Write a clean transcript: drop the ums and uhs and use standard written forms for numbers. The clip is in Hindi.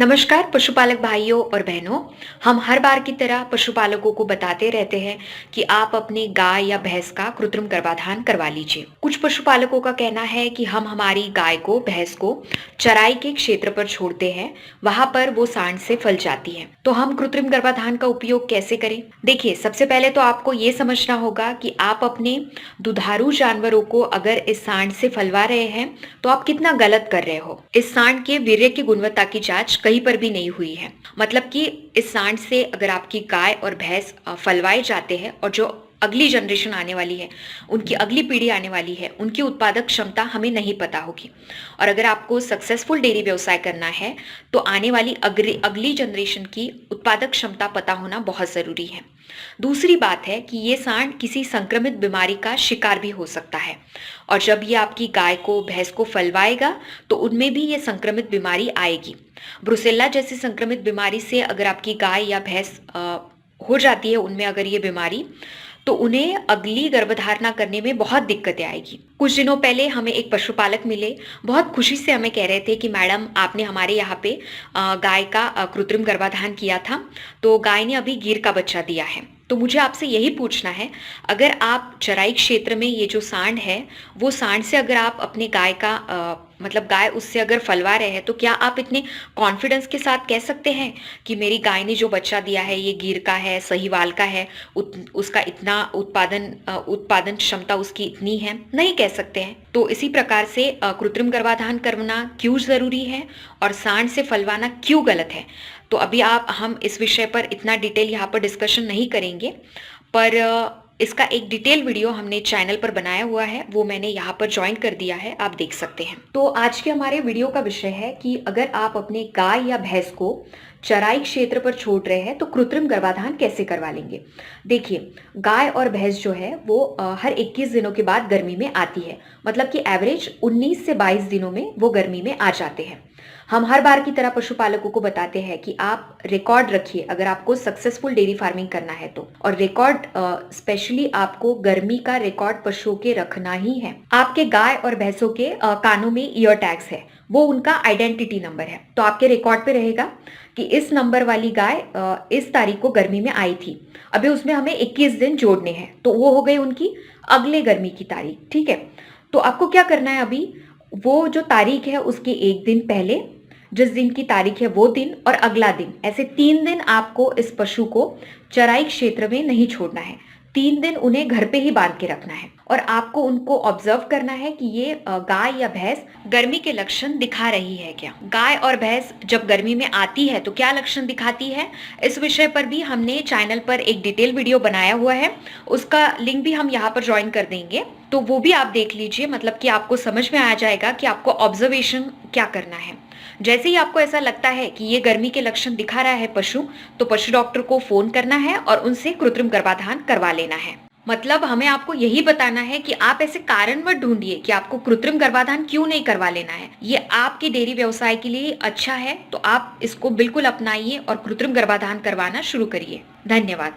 नमस्कार पशुपालक भाइयों और बहनों। हम हर बार की तरह पशुपालकों को बताते रहते हैं कि आप अपनी गाय या भैंस का कृत्रिम गर्भाधान करवा लीजिए। कुछ पशुपालकों का कहना है कि हम हमारी गाय को भैंस को चराई के क्षेत्र पर छोड़ते हैं, वहां पर वो सांड से फल जाती है। तो हम कृत्रिम गर्भाधान का उपयोग कैसे करें? देखिए, सबसे पहले तो आपको ये समझना होगा कि आप अपने दुधारू जानवरों को अगर इस सांड से फलवा रहे हैं तो आप कितना गलत कर रहे हो। इस सांड के वीर्य की गुणवत्ता की जांच कहीं पर भी नहीं हुई है। मतलब कि इस सांड से अगर आपकी गाय और भैंस फलवाए जाते हैं और जो अगली जनरेशन आने वाली है, उनकी अगली पीढ़ी आने वाली है, उनकी उत्पादक क्षमता हमें नहीं पता होगी। और अगर आपको सक्सेसफुल डेयरी व्यवसाय करना है तो आने वाली अगली जनरेशन की उत्पादक क्षमता पता होना बहुत जरूरी है। दूसरी बात है कि ये सांड किसी संक्रमित बीमारी का शिकार भी हो सकता है, और जब ये आपकी गाय को भैंस को फलवाएगा तो उनमें भी ये संक्रमित बीमारी आएगी। ब्रुसेल्ला जैसी संक्रमित बीमारी से अगर आपकी गाय या भैंस हो जाती है, उनमें अगर ये बीमारी, तो उन्हें अगली गर्भधारणा करने में बहुत दिक्कतें आएगी। कुछ दिनों पहले हमें एक पशुपालक मिले, बहुत खुशी से हमें कह रहे थे कि मैडम आपने हमारे यहाँ पे गाय का कृत्रिम गर्भाधान किया था, तो गाय ने अभी गिर का बच्चा दिया है। तो मुझे आपसे यही पूछना है, अगर आप चराई क्षेत्र में ये जो सांड है, वो सांड से अगर आप अपने गाय का मतलब गाय उससे अगर फलवा रहे हैं, तो क्या आप इतने कॉन्फिडेंस के साथ कह सकते हैं कि मेरी गाय ने जो बच्चा दिया है ये गिर का है, सहीवाल का है, उसका इतना उत्पादन क्षमता उसकी इतनी है? नहीं कह सकते हैं। तो इसी प्रकार से कृत्रिम गर्भाधान करना क्यों जरूरी है और सांड से फलवाना क्यों गलत है, तो अभी हम इस विषय पर इतना डिटेल यहाँ पर डिस्कशन नहीं करेंगे, पर इसका एक डिटेल वीडियो हमने चैनल पर बनाया हुआ है, वो मैंने यहाँ पर ज्वाइन कर दिया है, आप देख सकते हैं। तो आज के हमारे वीडियो का विषय है कि अगर आप अपने गाय या भैंस को चराई क्षेत्र पर छोड़ रहे हैं तो कृत्रिम गर्भाधान कैसे करवा लेंगे। देखिए, गाय और भैंस जो है वो हर 21 दिनों के बाद गर्मी में आती है, मतलब कि एवरेज 19 से 22 दिनों में वो गर्मी में आ जाते हैं। हम हर बार की तरह पशुपालकों को बताते हैं कि आप रिकॉर्ड रखिए अगर आपको सक्सेसफुल डेयरी फार्मिंग करना है तो, और रिकॉर्ड स्पेशली आपको गर्मी का रिकॉर्ड पशुओं के रखना ही है। आपके गाय और भैंसों के कानों में ईयर टैग्स है, वो उनका आइडेंटिटी नंबर है, तो आपके रिकॉर्ड पे रहेगा कि इस नंबर वाली गाय इस तारीख को गर्मी में आई थी। अभी उसमें हमें 21 दिन जोड़ने हैं, तो वो हो गई उनकी अगले गर्मी की तारीख। ठीक है, तो आपको क्या करना है, अभी वो जो तारीख है उसके एक दिन पहले, जिस दिन की तारीख है वो दिन और अगला दिन, ऐसे 3 दिन आपको इस पशु को चराई क्षेत्र में नहीं छोड़ना है। 3 दिन उन्हें घर पे ही बांध के रखना है और आपको उनको ऑब्जर्व करना है कि ये गाय या भैंस गर्मी के लक्षण दिखा रही है क्या। गाय और भैंस जब गर्मी में आती है तो क्या लक्षण दिखाती है, इस विषय पर भी हमने चैनल पर एक डिटेल वीडियो बनाया हुआ है, उसका लिंक भी हम यहाँ पर ज्वाइन कर देंगे, तो वो भी आप देख लीजिए। मतलब कि आपको समझ में आ जाएगा कि आपको ऑब्जर्वेशन क्या करना है। जैसे ही आपको ऐसा लगता है कि ये गर्मी के लक्षण दिखा रहा है पशु, तो पशु डॉक्टर को फोन करना है और उनसे कृत्रिम गर्भाधान करवा लेना है। मतलब हमें आपको यही बताना है कि आप ऐसे कारण मत ढूंढिए कि आपको कृत्रिम गर्भाधान क्यों नहीं करवा लेना है। ये आपके डेयरी व्यवसाय के लिए अच्छा है, तो आप इसको बिल्कुल अपनाइए और कृत्रिम गर्भाधान करवाना शुरू करिए। धन्यवाद।